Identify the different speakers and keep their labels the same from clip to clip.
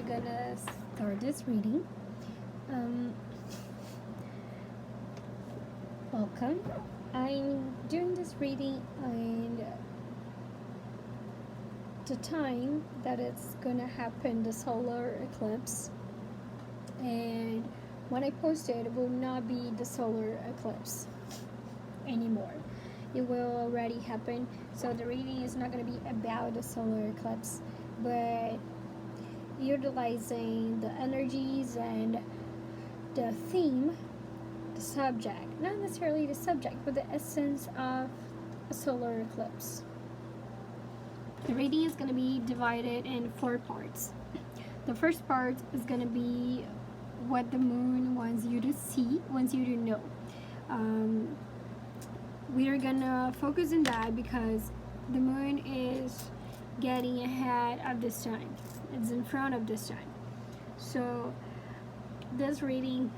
Speaker 1: gonna start this reading. Welcome. I'm doing this reading and the time that it's gonna happen, the solar eclipse, and when I post it will not be the solar eclipse anymore. It will already happen, so the reading is not going to be about the solar eclipse, but utilizing the energies and the theme, the subject, not necessarily the subject, but the essence of a solar eclipse. The reading is going to be divided in 4 parts. The first part is going to be what the moon wants you to see, wants you to know. We are gonna focus on that because the moon is getting ahead of this time. It's in front of this time. So this reading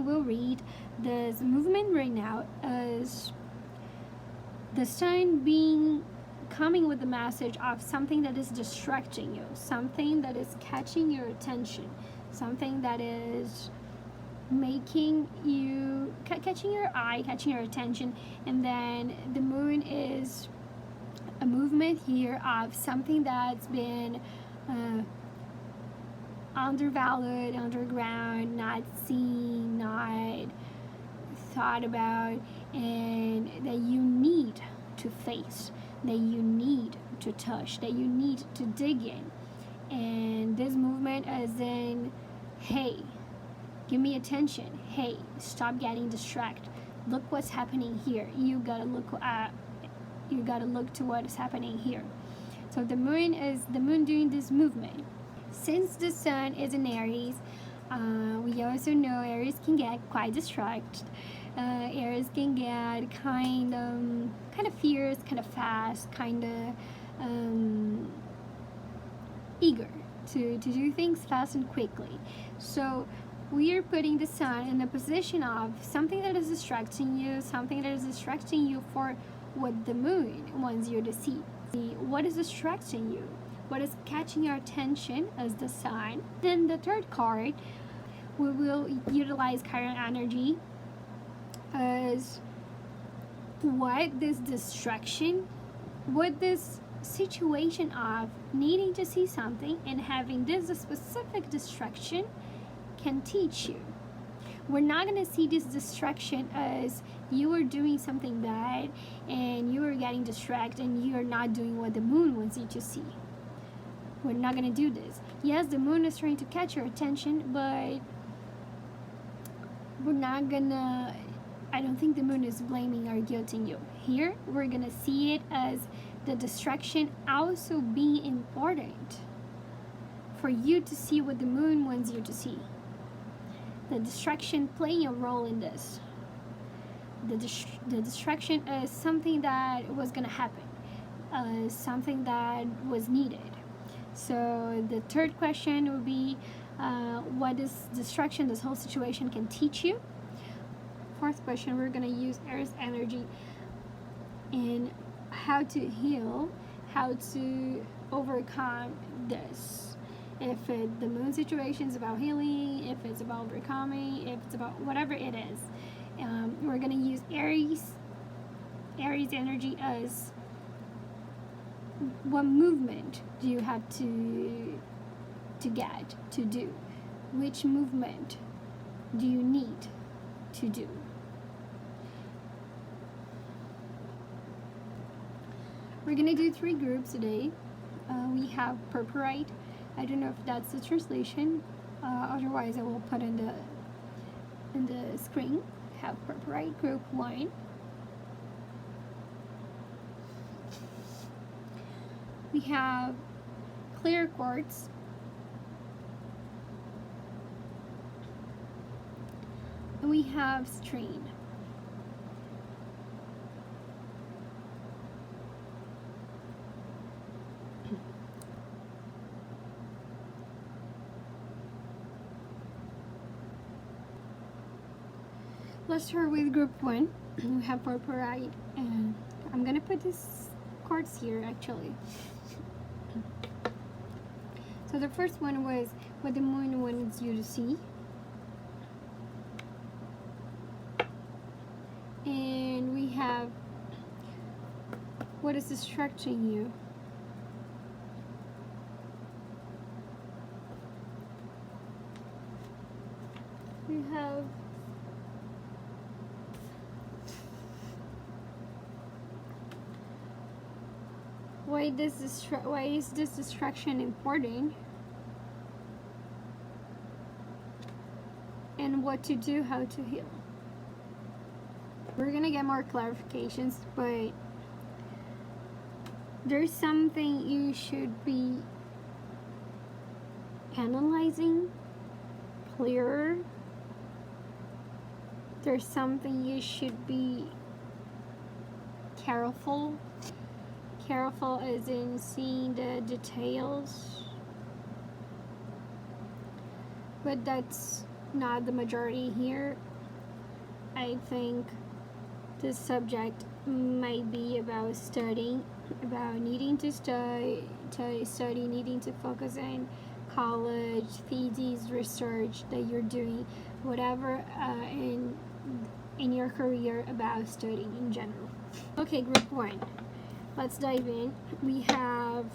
Speaker 1: will read this movement right now as the sign coming with the message of something that is distracting you, something that is catching your attention, something that is making you catching your eye, catching your attention. And then the moon is a movement here of something that's been undervalued, underground, not seen, not thought about, and that you need to face, that you need to touch, that you need to dig in. And this movement is in, hey, give me attention. Hey, stop getting distracted. Look what's happening here. You gotta look to what is happening here. So the moon doing this movement. Since the sun is in Aries, we also know Aries can get quite distracted. Aries can get kind of fierce, kind of fast, kind of eager to do things fast and quickly. So we are putting the sun in a position of something that is distracting you, for what the moon wants you to see. What is distracting you? What is catching your attention as the sun? Then the third card, we will utilize chiron energy as what this distraction, what this situation of needing to see something and having this specific distraction can teach you. We're not going to see this distraction as you are doing something bad and you are getting distracted and you are not doing what the moon wants you to see. We're not going to do this. Yes, the moon is trying to catch your attention, but we're not going to, I don't think the moon is blaming or guilting you. Here, we're going to see it as the distraction also being important for you to see what the moon wants you to see. The distraction playing a role in this. The distraction is something that was going to happen, something that was needed. So the third question would be what this distraction, this whole situation can teach you. Fourth question, we're going to use Aries energy in how to heal, how to overcome this. If the moon situation is about healing, if it's about overcoming, if it's about whatever it is, we're going to use Aries energy as what movement do you have to get to do? Which movement do you need to do? We're going to do 3 groups today. We have purpurite. I don't know if that's the translation. Otherwise, I will put in the screen. Have purpurite group 1. We have clear quartz. And we have strain. Let's start with group 1. We have purpurite, and I'm gonna put this quartz here actually. So the first one was what the moon wants you to see. And we have what is distracting you. We have why is this distraction important, and what to do, how to heal. We're gonna get more clarifications, but there's something you should be analyzing clearer. There's something you should be careful as in seeing the details, but that's not the majority here. I think this subject might be about studying, about needing to study, needing to focus on college, thesis, research that you're doing, whatever in your career, about studying in general. Okay, group 1. Let's dive in. We have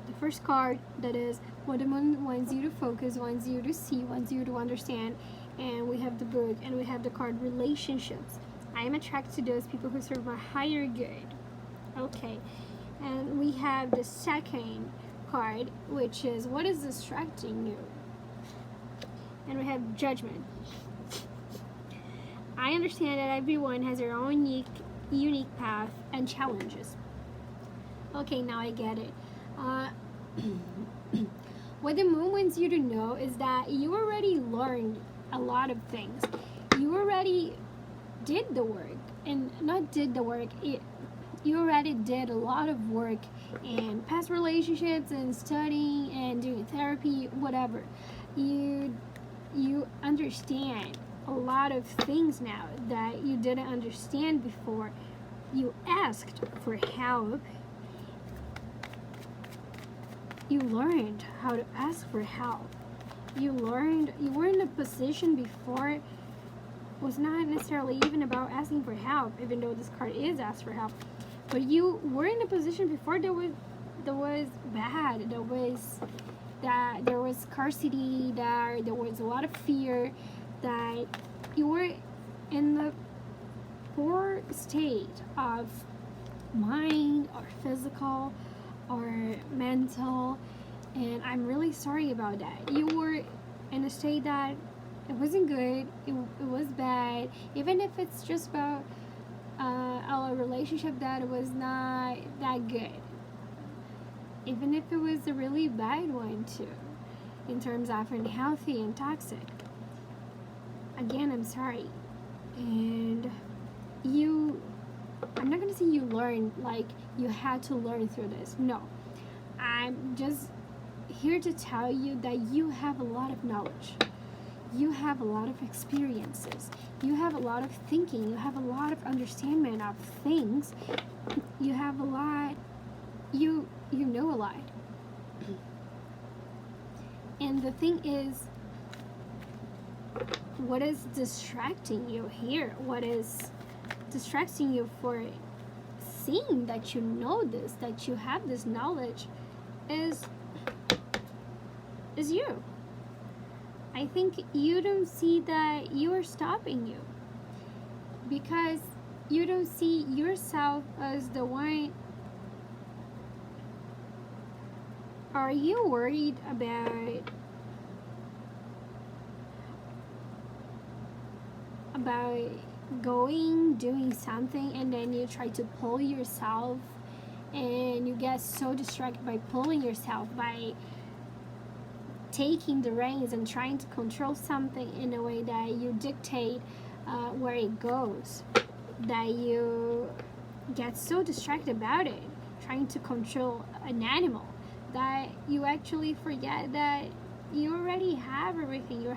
Speaker 1: the first card, that is what the moon wants you to focus, wants you to see, wants you to understand. And we have the book, and we have the card relationships. I am attracted to those people who serve my higher good. Okay, and we have the second card, which is what is distracting you. And we have judgment. I understand that everyone has their own unique path and challenges. Okay, now I get it. What the moon wants you to know is that you already learned a lot of things. You already did the work, and not did the work, you already did a lot of work in past relationships and studying and doing therapy, whatever. You understand a lot of things now that you didn't understand before. You asked for help. You learned how to ask for help. You were in a position before. It was not necessarily even about asking for help, even though this card is ask for help. But you were in a position before that was bad. There was scarcity. There was a lot of fear. That you were in the poor state of mind or physical or mental, and I'm really sorry about that. You were in a state that it wasn't good, it was bad, even if it's just about a relationship that was not that good, even if it was a really bad one too, in terms of unhealthy and toxic. Again, I'm sorry. And I'm not going to say you learned, like you had to learn through this. No. I'm just here to tell you that you have a lot of knowledge. You have a lot of experiences. You have a lot of thinking. You have a lot of understanding of things. You have a lot. You know a lot. And the thing is, what is distracting you here? What is distracting you for seeing that you know this, that you have this knowledge, is you. I think you don't see that you are stopping you, because you don't see yourself as the one. Are you worried about doing something, and then you try to pull yourself, and you get so distracted by pulling yourself, by taking the reins and trying to control something in a way that you dictate where it goes, that you get so distracted about it, trying to control an animal, that you actually forget that you already have everything. You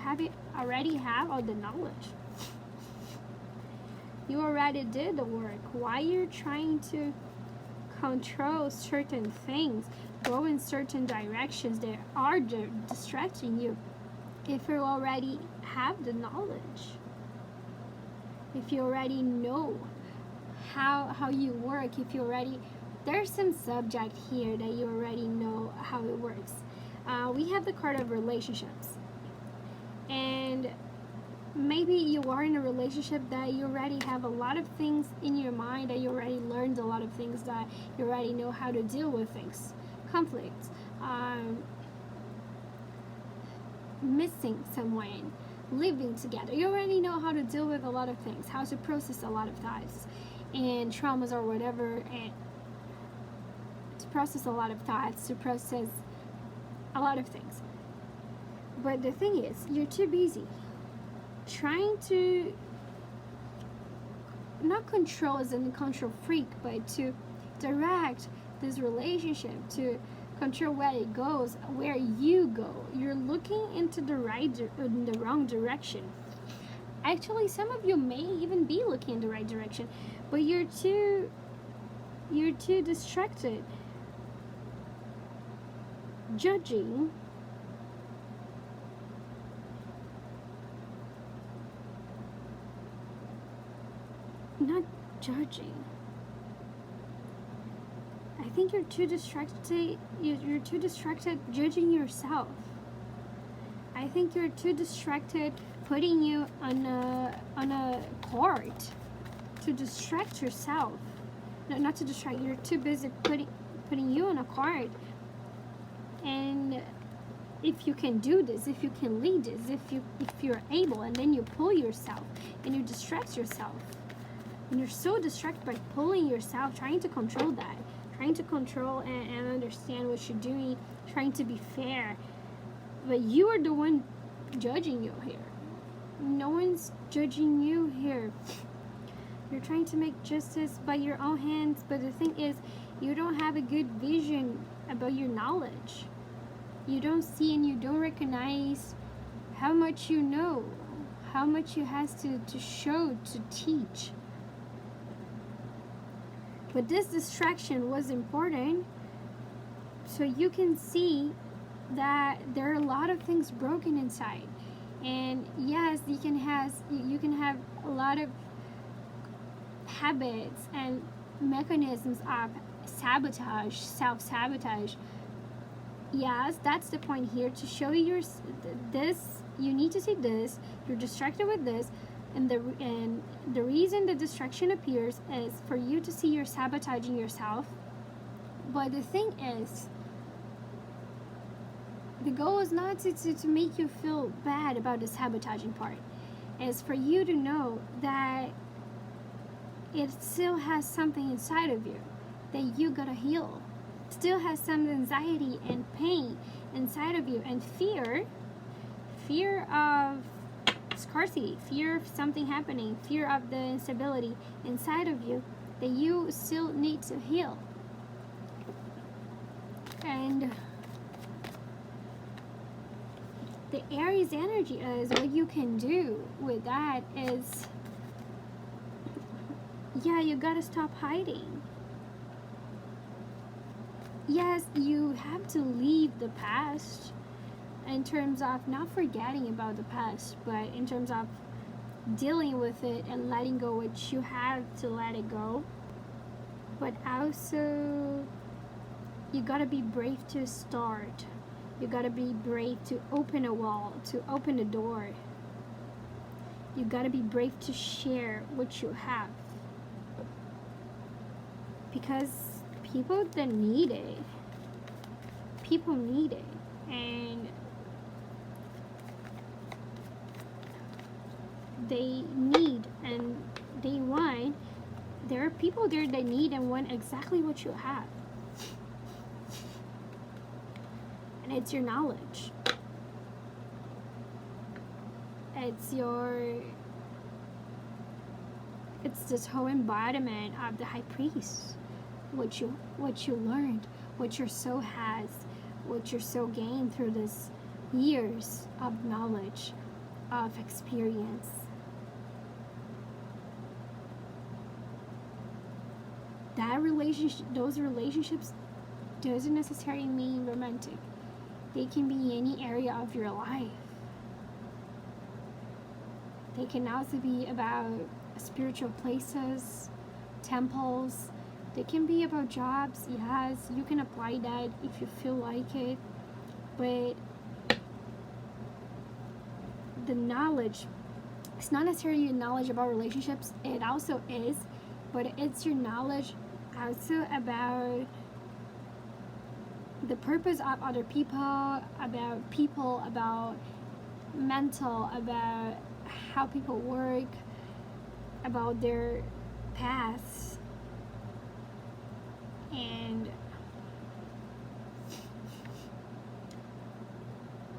Speaker 1: already have all the knowledge. You already did the work. Why you're trying to control certain things, go in certain directions that are distracting you. If you already have the knowledge, if you already know how you work, if you already, there's some subject here that you already know how it works. We have the card of relationships, and maybe you are in a relationship that you already have a lot of things in your mind, that you already learned a lot of things, that you already know how to deal with things, conflicts, missing someone, living together. You already know how to deal with a lot of things, how to process a lot of thoughts and traumas or whatever, and to process a lot of thoughts, to process a lot of things. But the thing is, you're too busy trying to not control as in control freak, but to direct this relationship, to control where it goes, where you go. You're looking into the wrong direction. Actually, some of you may even be looking in the right direction, but you're too distracted, judging, not judging. I think you're too distracted. You're too distracted judging yourself. I think you're too distracted putting you on a card to distract yourself. No, not to distract. You're too busy putting you on a card. And if you can do this, if you can lead this, if you're able, and then you pull yourself and you distract yourself, and you're so distracted by pulling yourself, trying to control that, trying to control and understand what you're doing, trying to be fair, but you are the one judging you here. No one's judging you here. You're trying to make justice by your own hands, but the thing is, you don't have a good vision about your knowledge. You don't see and you don't recognize how much you know, how much you have to show, to teach. But this distraction was important so you can see that there are a lot of things broken inside. And yes, you can have a lot of habits and mechanisms of sabotage, self-sabotage. Yes, that's the point here, to show you this. You need to see this. You're distracted with this. And the reason the distraction appears is for you to see you're sabotaging yourself. But the thing is, the goal is not to make you feel bad about the sabotaging part. It's for you to know that it still has something inside of you that you gotta heal. Still has some anxiety and pain inside of you, and fear of scarcity, fear of something happening, fear of the instability inside of you that you still need to heal. And the Aries energy is, what you can do with that is, yeah, you gotta stop hiding. Yes, you have to leave the past, in terms of not forgetting about the past, but in terms of dealing with it and letting go what you have to let it go. But also, you gotta be brave to start. You gotta be brave to open a wall, to open a door. You gotta be brave to share what you have. Because people that need it, people need it. And they need and they want, there are people there that need and want exactly what you have. And it's your knowledge. It's this whole embodiment of the high priest. What you learned, what your soul has, what your soul gained through this years of knowledge, of experience. that relationship, those relationships doesn't necessarily mean romantic. They can be any area of your life. They can also be about spiritual places, temples. They can be about jobs. Yes, you can apply that if you feel like it. But the knowledge, it's not necessarily your knowledge about relationships. It also is, but it's your knowledge also about the purpose of other people, about mental, about how people work, about their paths. And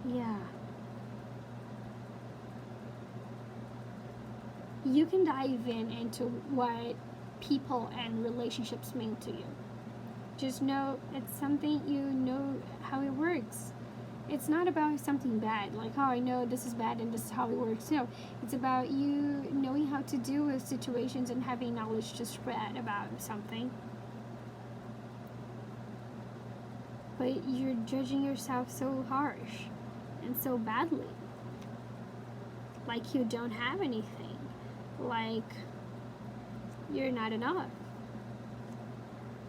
Speaker 1: yeah, you can dive into what people and relationships mean to you. Just know it's something, you know how it works. It's not about something bad, like, oh, I know this is bad and this is how it works. No, it's about you knowing how to deal with situations and having knowledge to spread about something. But you're judging yourself so harsh and so badly. Like you don't have anything. Like you're not enough.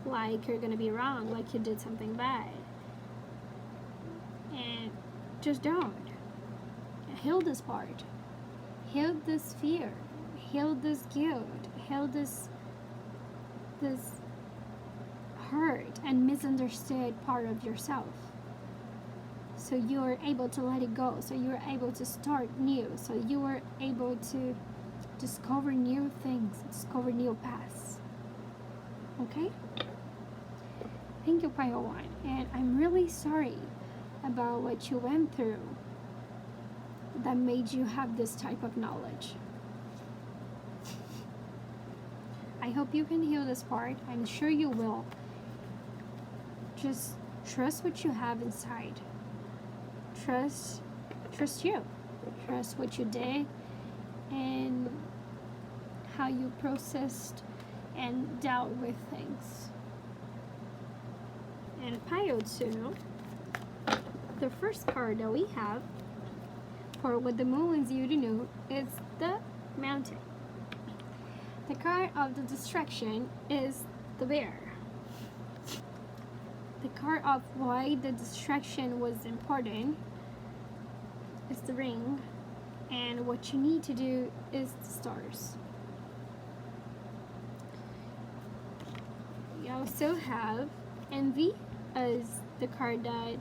Speaker 1: Like you're gonna be wrong, like you did something bad. And just don't. Heal this part. Heal this fear. Heal this guilt. Heal this hurt and misunderstood part of yourself. So you're able to let it go. So you're able to start new. So you are able to discover new things, discover new paths. Okay? Thank you, Pile 1. And I'm really sorry about what you went through that made you have this type of knowledge. I hope you can heal this part. I'm sure you will. Just trust what you have inside. Trust you. Trust what you did and how you processed and dealt with things. And pile 2, the first card that we have for what the moon wants you to know is the mountain. The card of the distraction is the bear. The card of why the distraction was important is the ring, and what you need to do is the stars. You also have envy as the card that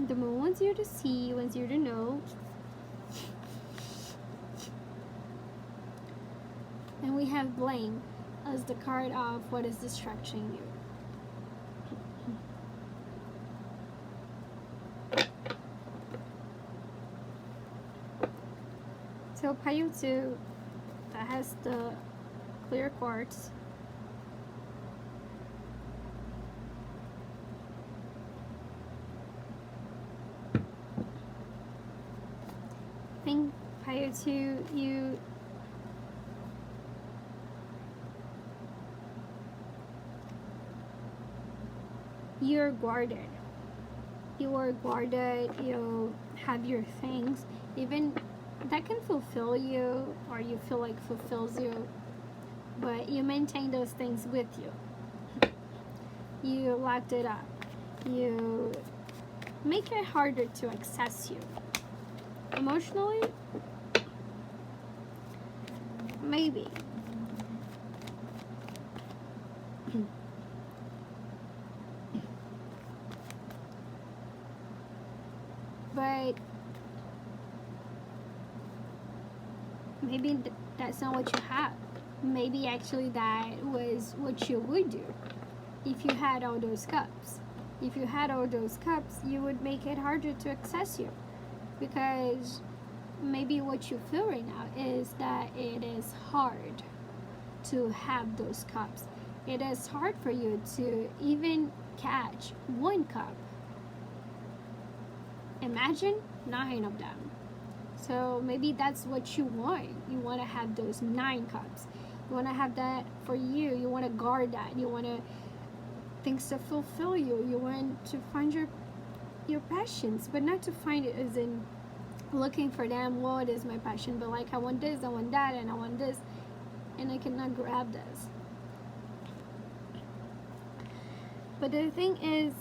Speaker 1: the moon wants you to see, wants you to know. And we have blame as the card of what is distracting you. So pile 2 that has the clear quartz. I think pile 2 you're guarded. You are guarded, you have your things, even that can fulfill you, or you feel like fulfills you, but you maintain those things with you. You locked it up. You make it harder to access you. Emotionally, maybe. But maybe that's not what you have. Maybe actually that was what you would do if you had all those cups. If you had all those cups, you would make it harder to access you, because maybe what you feel right now is that it is hard to have those cups. It is hard for you to even catch one cup. Imagine 9 of them. So maybe that's what you want. You want to have those 9 cups. You want to have that for you. You want to guard that. You want to things to fulfill you. You want to find your passions, but not to find it as in looking for them. What is my passion? But like, I want this, I want that, and I want this, and I cannot grab this. But the thing is,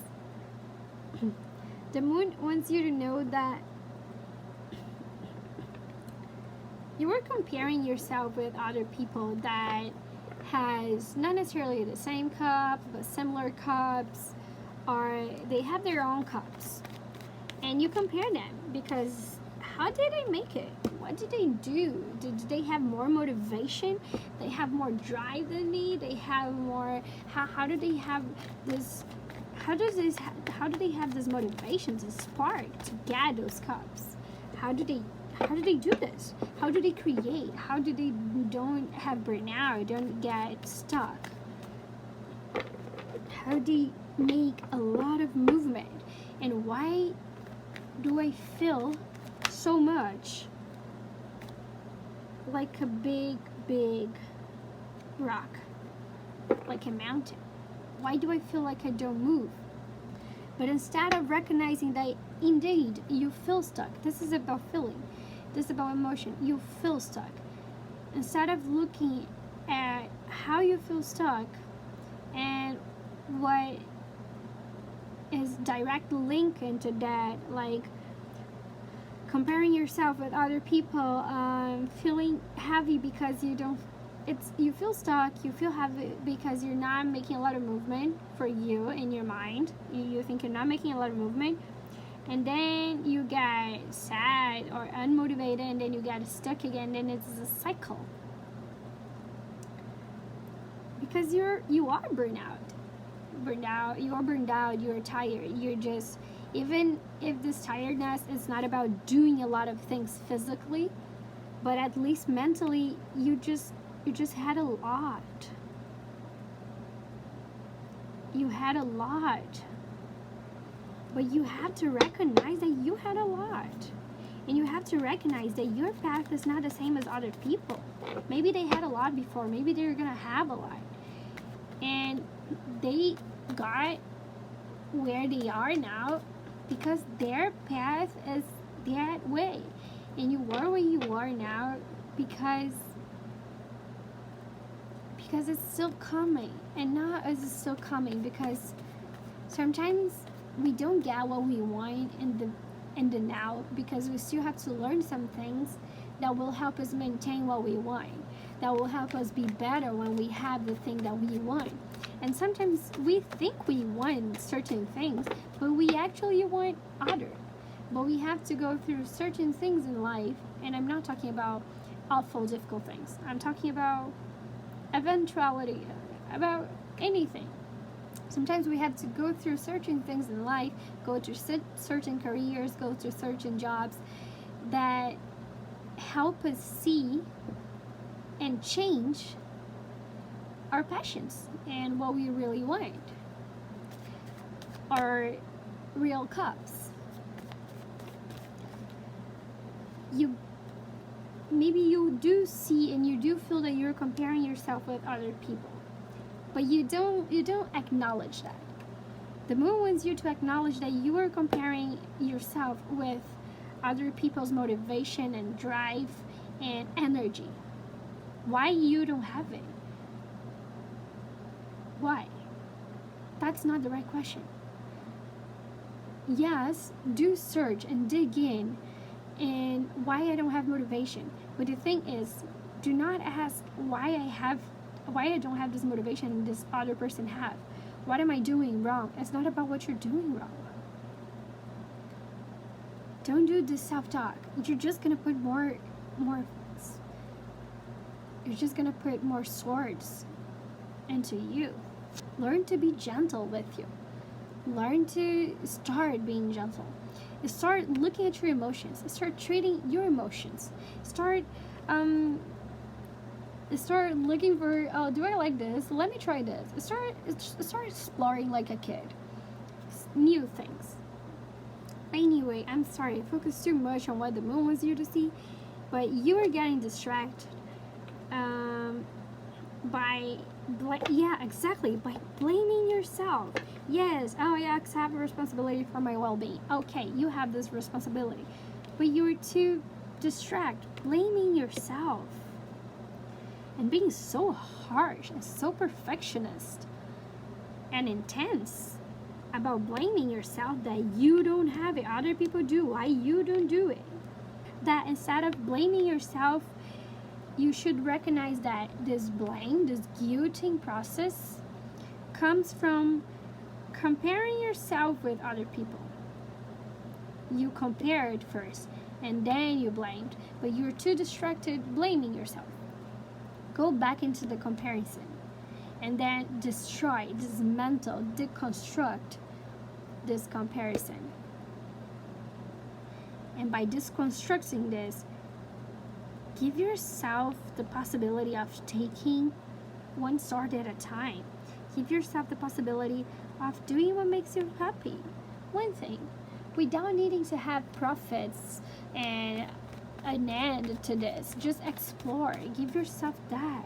Speaker 1: the moon wants you to know that you are comparing yourself with other people that has not necessarily the same cup, but similar cups, or they have their own cups. And you compare them because how did they make it? What did they do? Did they have more motivation? They have more drive than me? They have more, how do they have this, how do they have this motivation, this spark to get those cups? How do they do this? How do they create? How do they don't have burnout, don't get stuck? How do they make a lot of movement? And why do I feel so much like a big rock, like a mountain? Why do I feel like I don't move? But instead of recognizing that indeed you feel stuck, this is about feeling, this is about emotion, you feel stuck. Instead of looking at how you feel stuck and what is direct link into that, like comparing yourself with other people, feeling heavy because you feel stuck, you feel heavy because you're not making a lot of movement for you in your mind. You think you're not making a lot of movement, and then you get sad or unmotivated, and then you get stuck again, and it's a cycle. Because you are burned out, you're tired, you're just, even if this tiredness is not about doing a lot of things physically, but at least mentally, you just had a lot. You had a lot. But you have to recognize that you had a lot. And you have to recognize that your path is not the same as other people. Maybe they had a lot before. Maybe they're going to have a lot. And they got where they are now because their path is that way. And you are where you are now because it's still coming. And not as it's still coming, because sometimes we don't get what we want in the now, because we still have to learn some things that will help us maintain what we want, that will help us be better when we have the thing that we want. And sometimes we think we want certain things, but we actually want other. But we have to go through certain things in life, and I'm not talking about awful difficult things. I'm talking about eventuality, about anything. Sometimes we have to go through certain things in life, go through certain careers, go through certain jobs that help us see and change our passions and what we really want. Our real cups. Maybe you do see and you do feel that you're comparing yourself with other people, but you don't acknowledge that. The moon wants you to acknowledge that you are comparing yourself with other people's motivation and drive and energy. Why you don't have it? Why? That's not the right question. Yes, do search and dig in and why I don't have motivation. But the thing is, do not ask why I don't have this motivation this other person have. What am I doing wrong? It's not about what you're doing wrong. Don't do this self-talk. You're just gonna put more you're just gonna put more swords into you. Learn to be gentle with you. Learn to start being gentle. Start looking at your emotions. Start treating your emotions. Start looking for, oh, do I like this? Let me try this. Start exploring like a kid. New things. Anyway, I'm sorry, I focused too much on what the moon wants you to see, but you are getting distracted. by yeah, exactly, by blaming yourself. Yes, oh yeah, accept responsibility for my well-being. Okay, you have this responsibility, but you're too distracted, blaming yourself and being so harsh and so perfectionist and intense about blaming yourself that you don't have it, other people do, why you don't do it. That instead of blaming yourself, you should recognize that this blame, this guilting process comes from comparing yourself with other people. You compared first and then you blamed, but you're too distracted blaming yourself. Go back into the comparison and then destroy, dismantle, deconstruct this comparison. And by deconstructing this, give yourself the possibility of taking one star at a time. Give yourself the possibility of doing what makes you happy. One thing, without needing to have profits and an end to this. Just explore. Give yourself that.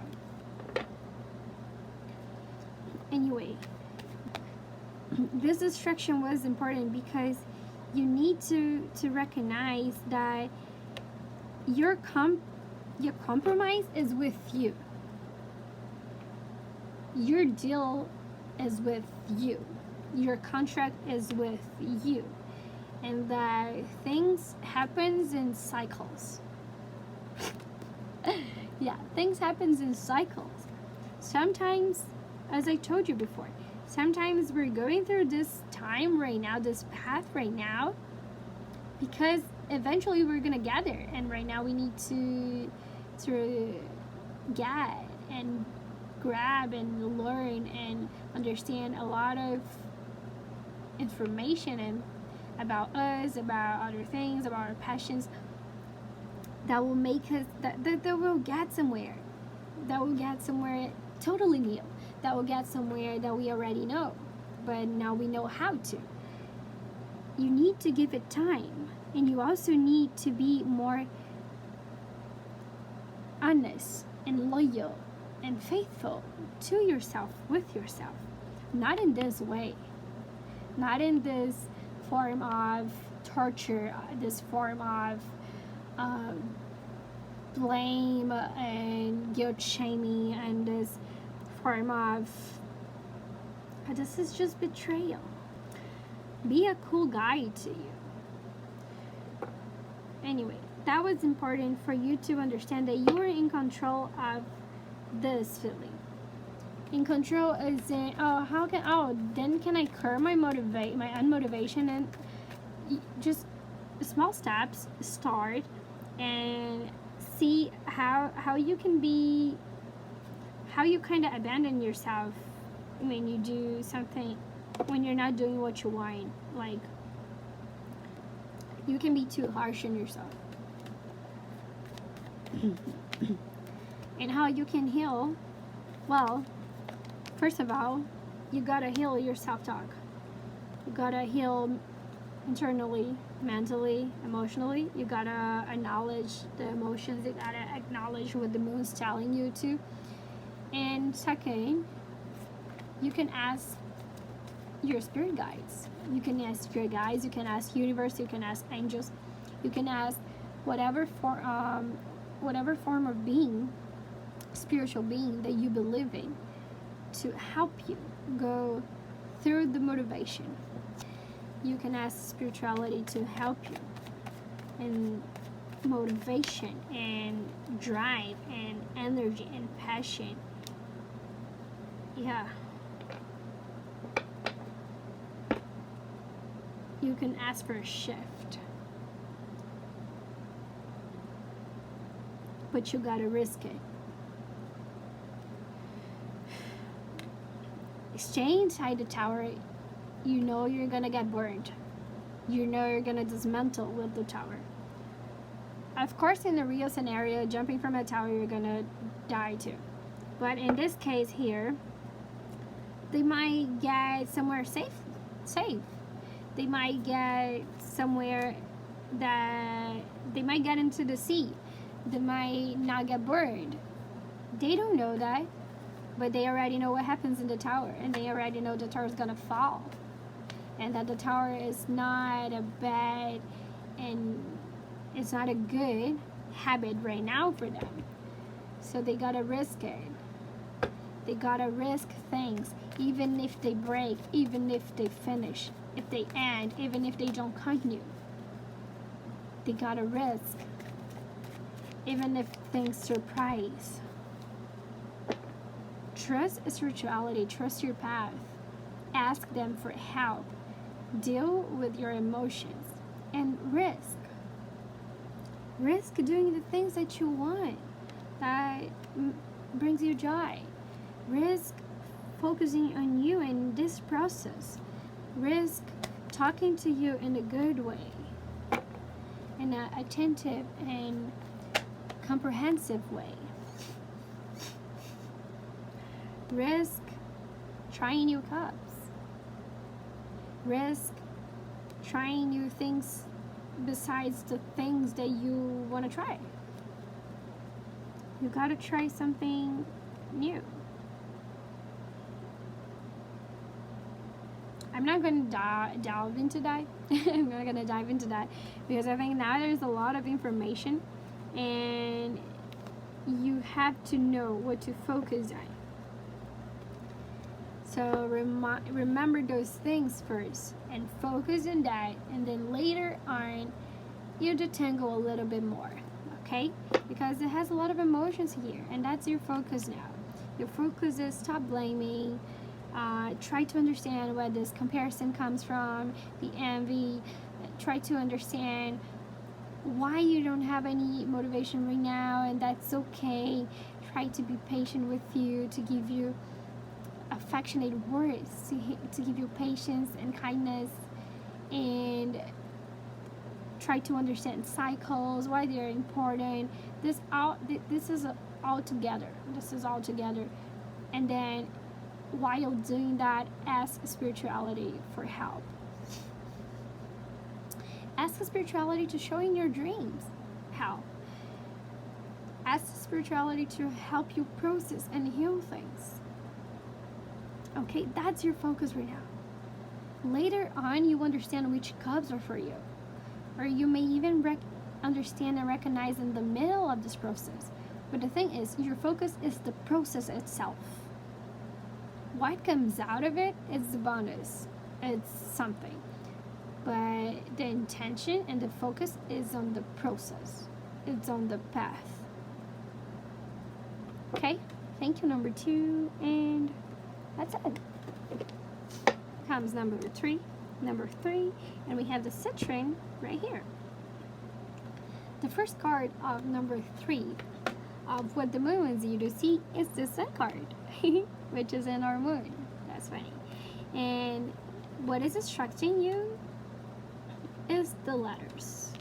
Speaker 1: Anyway, this distraction was important because you need to recognize that your compromise is with you. Your deal is with you. Your contract is with you. And that things happens in cycles. Yeah, things happens in cycles. Sometimes, as I told you before, sometimes we're going through this time right now, this path right now, because eventually we're gonna get there. And right now we need to get and grab and learn and understand a lot of information and about us, about other things, about our passions that will make us that will get somewhere. That will get somewhere totally new. That will get somewhere that we already know. But now we know how to. You need to give it time. And you also need to be more honest and loyal and faithful to yourself, with yourself. Not in this way. Not in this form of torture, this form of blame and guilt shaming, and this form of this is just betrayal. Be a cool guide to you. Anyway, that was important for you to understand that you are in control of this feeling. In control is in then can I curb my unmotivation, and just small steps, start and see how you can be, how you kind of abandon yourself when you do something, when you're not doing what you want. Like, you can be too harsh on yourself. And how you can heal, well, first of all, you gotta heal your self-talk. You gotta heal internally, mentally, emotionally. You gotta acknowledge the emotions. You gotta acknowledge what the moon's telling you to. And second, you can ask your spirit guides. You can ask your guides. You can ask universe. You can ask angels. You can ask whatever form of being, spiritual being that you believe in, to help you go through the motivation. You can ask spirituality to help you in motivation and drive and energy and passion. Yeah. You can ask for a shift. But you gotta risk it. Stay inside the tower, you know you're gonna get burned. You know you're gonna dismantle with the tower. Of course, in the real scenario, jumping from a tower, you're gonna die too. But in this case here, they might get somewhere safe. They might get somewhere that they might get into the sea. They might not get burned. They don't know that. but they already know what happens in the tower, and they already know the tower is gonna fall, and that the tower is not a bad and it's not a good habit right now for them. So they gotta risk it. They gotta risk things, even if they break, even if they finish, if they end, even if they don't continue. They gotta risk, even if things surprise. Trust spirituality, trust your path. Ask them for help. Deal with your emotions and risk. Risk doing the things that you want, that brings you joy. Risk focusing on you in this process. Risk talking to you in a good way, in an attentive and comprehensive way. Risk trying new cups. Risk trying new things besides the things that you want to try. You gotta try something new. I'm not going to delve into that. I'm not going to dive into that because I think now there's a lot of information and you have to know what to focus on. So remember those things first and focus on that, and then later on you detangle a little bit more, okay? Because it has a lot of emotions here, and that's your focus now. Your focus is stop blaming. Try to understand where this comparison comes from, the envy. Try to understand why you don't have any motivation right now, and that's okay. Try to be patient with you, to give you affectionate words, to give you patience and kindness, and try to understand cycles, why they're important. This is all together. This is all together, and then while doing that, ask spirituality for help. Ask spirituality to show in your dreams how. Ask spirituality to help you process and heal things. Okay, that's your focus right now. Later on, you understand which cups are for you, or you may even understand and recognize in the middle of this process. But the thing is, your focus is the process itself. What comes out of it is the bonus. It's something. But the intention and the focus is on the process. It's on the path. Okay? Thank you, number 2. And that's it. Comes number 3. Number 3. And we have the citron right here. The first card of number 3 of what the moon wants you to see is the sun card. Which is in our moon. That's funny. And what is instructing you is the letters.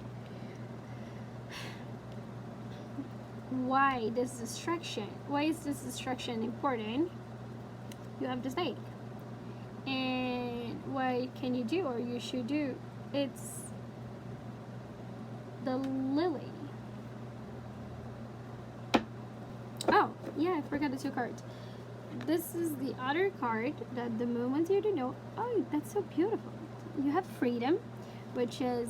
Speaker 1: Why this instruction? Why is this instruction important? You have to think. And what can you do, or you should do? It's the lily. Oh, yeah, I forgot the 2 cards. This is the other card that the moon wants you to know. Oh, that's so beautiful. You have freedom, which is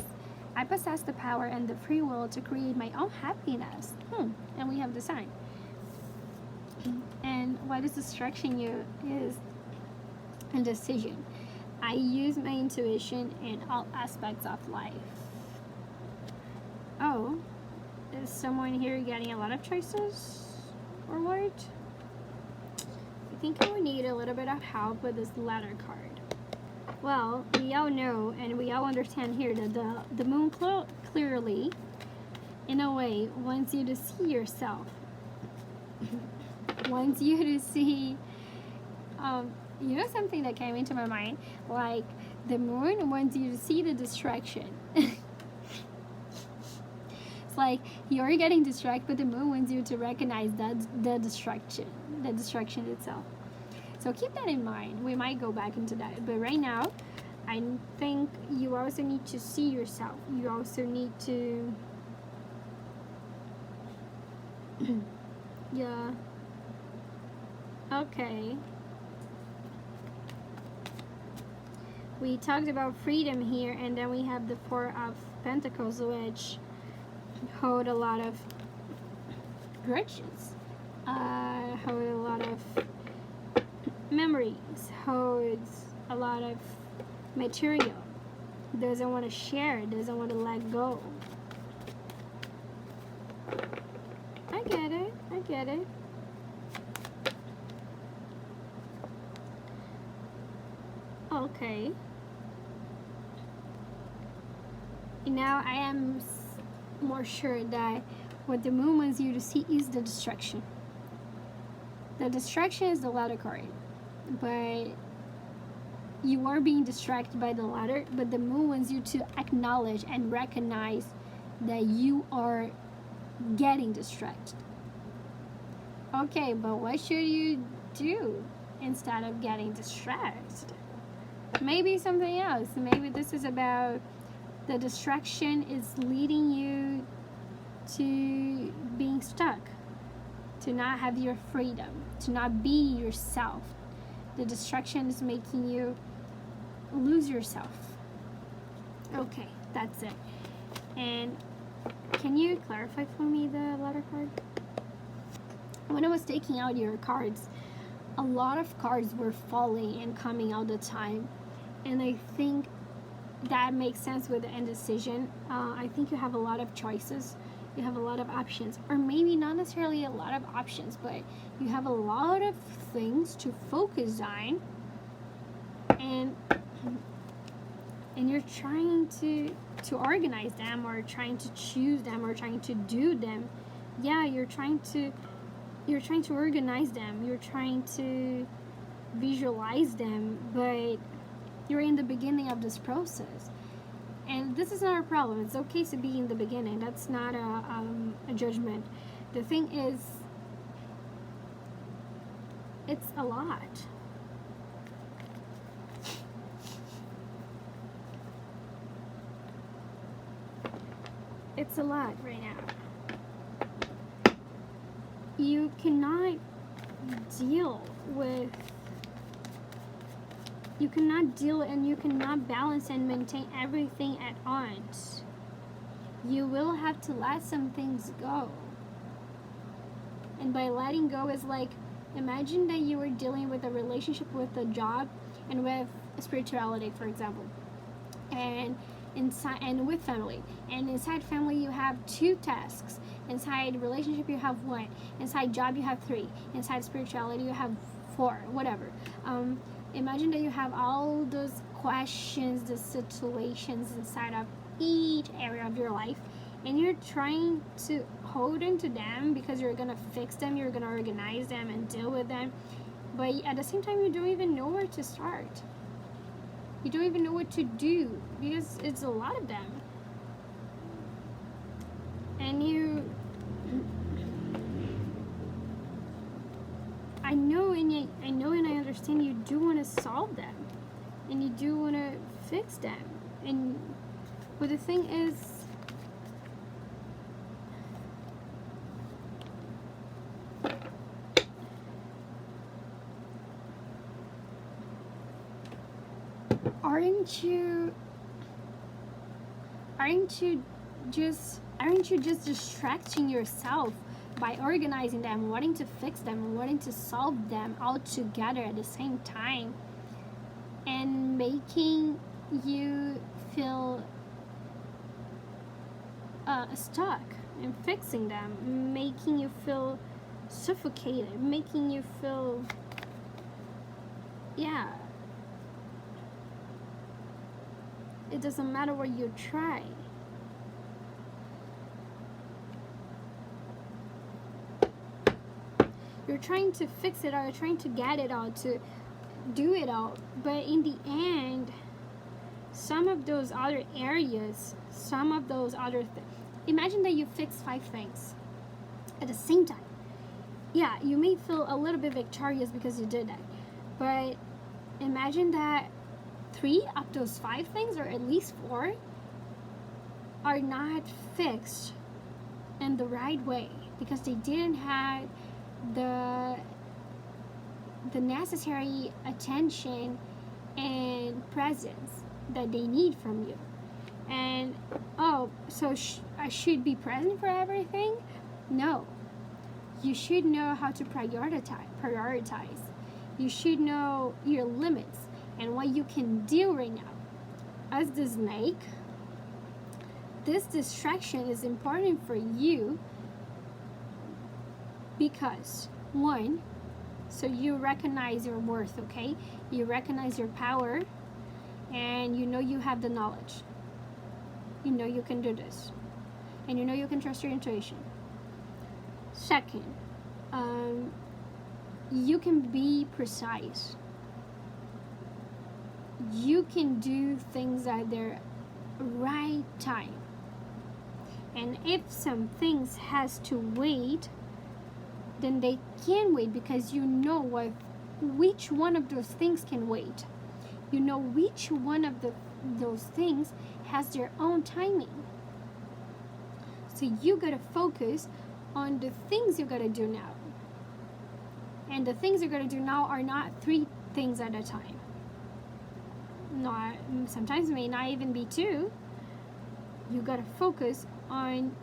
Speaker 1: I possess the power and the free will to create my own happiness. And we have the sign. And what is instructing you is a decision. I use my intuition in all aspects of life. Oh, is someone here getting a lot of choices or what? I think I would need a little bit of help with this letter card. Well, we all know and we all understand here that the moon clearly, in a way, wants you to see yourself. Wants you to see, you know, something that came into my mind, like the moon wants you to see the distraction. It's like you're getting distracted, but the moon wants you to recognize that the distraction itself. So keep that in mind. We might go back into that, but right now I think you also need to see yourself. You also need to Okay. We talked about freedom here, and then we have the Four of Pentacles, which hold a lot of grudges, hold a lot of memories, holds a lot of material, doesn't want to share, doesn't want to let go. I get it, I get it. Okay. Now I am more sure that what the moon wants you to see is the distraction. The distraction is the ladder card, but you are being distracted by the ladder, but the moon wants you to acknowledge and recognize that you are getting distracted. Okay, but what should you do instead of getting distracted? Maybe something else. Maybe this is about the distraction is leading you to being stuck, to not have your freedom, to not be yourself. The distraction is making you lose yourself. Okay, that's it. And can you clarify for me the letter card? When I was taking out your cards, a lot of cards were falling and coming all the time. And I think that makes sense with the indecision. I think you have a lot of choices. You have a lot of options. Or maybe not necessarily a lot of options, but you have a lot of things to focus on. And you're trying to organize them, or trying to choose them, or trying to do them. Yeah, you're trying to organize them. You're trying to visualize them, but you're in the beginning of this process. And this is not a problem. It's okay to be in the beginning. That's not a judgment. The thing is, it's a lot. It's a lot right now. You cannot deal and you cannot balance and maintain everything at once. You will have to let some things go. And by letting go is like, imagine that you were dealing with a relationship, with a job, and with spirituality, for example. And with family. And inside family you have 2 tasks. Inside relationship you have 1. Inside job you have 3. Inside spirituality you have 4. Whatever. Imagine that you have all those questions, the situations inside of each area of your life, and you're trying to hold into them because you're gonna fix them, you're gonna organize them and deal with them, but at the same time you don't even know where to start. You don't even know what to do because it's a lot of them. And I know and I understand you do want to solve them, and you do want to fix them, but the thing is, aren't you just distracting yourself by organizing them, wanting to fix them, wanting to solve them all together at the same time, and making you feel stuck in fixing them, making you feel suffocated, making you feel, yeah, it doesn't matter what you try. You're trying to fix it, or you're trying to get it all, to do it all, but in the end, some of those other areas, some of those other things, imagine that you fix 5 things at the same time. Yeah, you may feel a little bit victorious because you did that, but imagine that 3 of those 5 things, or at least 4, are not fixed in the right way because they didn't have the the necessary attention and presence that they need from you. And oh, so I should be present for everything? No. You should know how to prioritize. You should know your limits and what you can do right now. As the snake, this distraction is important for you because, one, so you recognize your worth, okay? You recognize your power, and you know you have the knowledge. You know you can do this, and you know you can trust your intuition. Second, you can be precise. You can do things at their right time. And if some things has to wait, then they can wait because you know which one of those things can wait. You know which one of those things has their own timing. So you gotta focus on the things you gotta do now. And the things you're gonna do now are not 3 things at a time. Not, sometimes it may not even be 2. You gotta focus on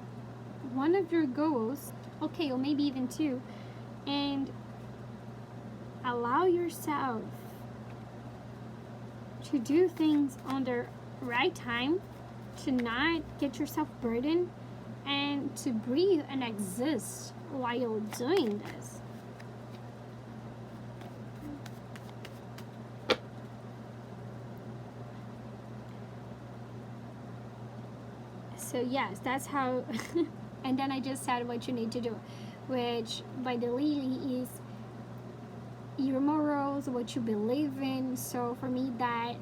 Speaker 1: one of your goals, okay, or maybe even 2, and allow yourself to do things on the right time, to not get yourself burdened, and to breathe and exist while doing this. So yes, that's how and then I just said what you need to do, which by the lily is your morals, what you believe in. So for me, that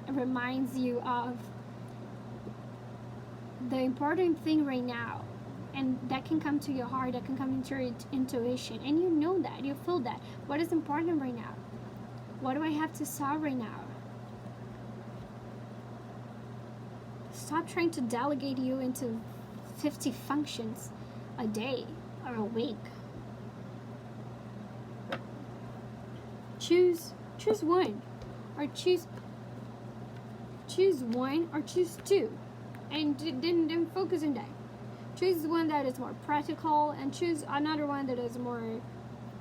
Speaker 1: reminds you of the important thing right now, and that can come to your heart, that can come into your intuition, and you know that, you feel that. What is important right now? What do I have to solve right now? Stop trying to delegate you into 50 functions a day or a week. Choose one, or choose one, or choose 2, and then focus on that. Choose one that is more practical, and choose another one that is more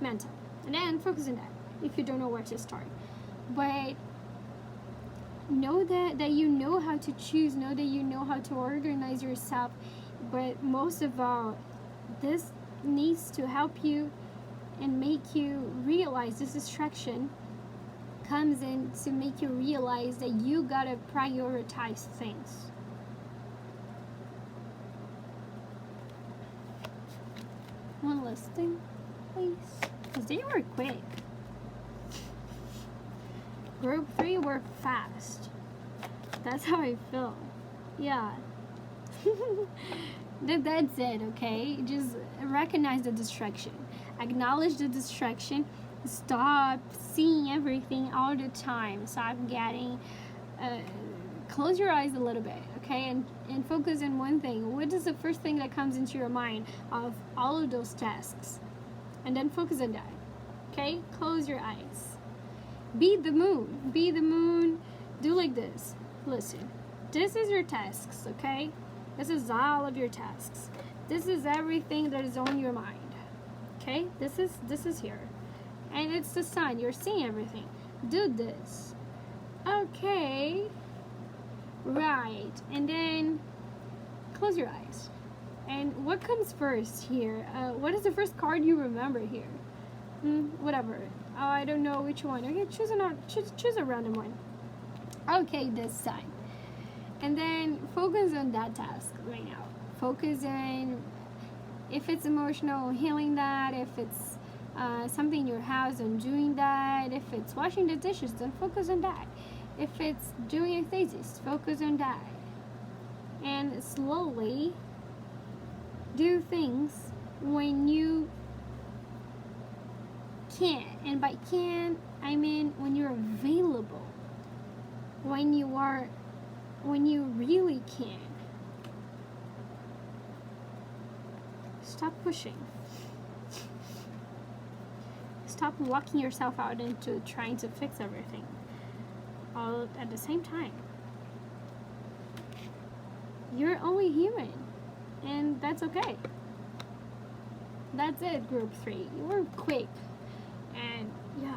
Speaker 1: mental, and then focus on that if you don't know where to start. But know that you know how to choose, know that you know how to organize yourself. But most of all, this needs to help you and make you realize this distraction comes in to make you realize that you gotta prioritize things. One last thing, please, because they were quick. Group 3 were fast. That's how I feel. Yeah. That's it, okay? Just recognize the distraction. Acknowledge the distraction. Stop seeing everything all the time. Stop getting... close your eyes a little bit, okay? And focus on one thing. What is the first thing that comes into your mind of all of those tasks? And then focus on that, okay? Close your eyes. Be the moon. Be the moon. Do like this. Listen. This is your tasks, okay? This is all of your tasks. This is everything that is on your mind. Okay? This is here. And it's the sun. You're seeing everything. Do this. Okay. Right. And then close your eyes. And what comes first here? What is the first card you remember here? Whatever. Oh, I don't know which one. Okay, choose a random one. Okay, this side. And then focus on that task right now. Focus on if it's emotional, healing that. If it's something in your house, and doing that. If it's washing the dishes, then focus on that. If it's doing your thesis, focus on that. And slowly do things when you can. And by can, I mean when you're available. When you really can. Stop pushing. stop walking yourself out into trying to fix everything all at the same time. You're only human, and that's okay. That's it, group 3. You were quick, and yeah,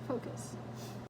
Speaker 1: focus.